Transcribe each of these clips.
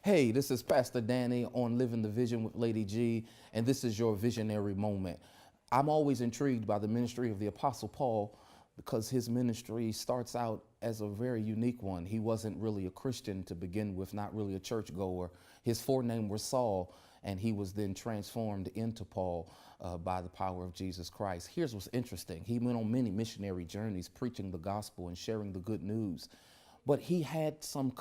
Hey, this is Pastor Danny on Living the Vision with Lady G, and this is your visionary moment. I'm always intrigued by the ministry of the Apostle Paul because his ministry starts out as a very unique one. He wasn't really a Christian to begin with, not really a churchgoer. His forename was Saul, and he was then transformed into Paul by the power of Jesus Christ. Here's what's interesting. He went on many missionary journeys preaching the gospel and sharing the good news. But he had some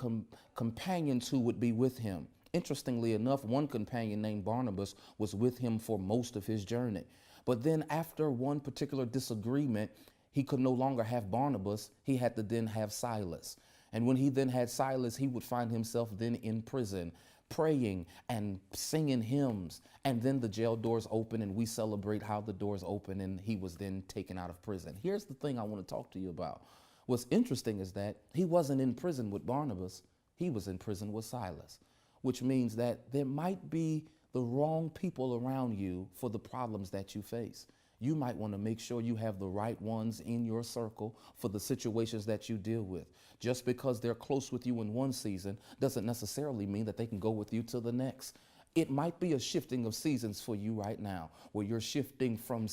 companions who would be with him. Interestingly enough, one companion named Barnabas was with him for most of his journey. But then after one particular disagreement, he could no longer have Barnabas. He had to then have Silas. And when he then had Silas, he would find himself then in prison, praying and singing hymns. And then the jail doors open and we celebrate how the doors open and he was then taken out of prison. Here's the thing I want to talk to you about. What's interesting is that he wasn't in prison with Barnabas. He was in prison with Silas, which means that there might be the wrong people around you for the problems that you face. You might want to make sure you have the right ones in your circle for the situations that you deal with. Just because they're close with you in one season doesn't necessarily mean that they can go with you to the next. It might be a shifting of seasons for you right now, where you're shifting from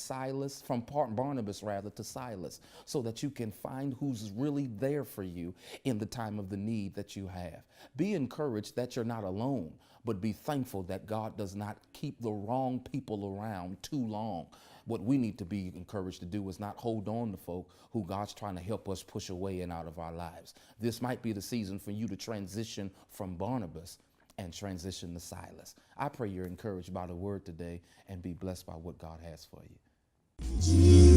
Barnabas rather, to Silas, so that you can find who's really there for you in the time of the need that you have. Be encouraged that you're not alone, but be thankful that God does not keep the wrong people around too long. What we need to be encouraged to do is not hold on to folk who God's trying to help us push away and out of our lives. This might be the season for you to transition from Barnabas and transition to Silas. I pray you're encouraged by the word today and be blessed by what God has for you.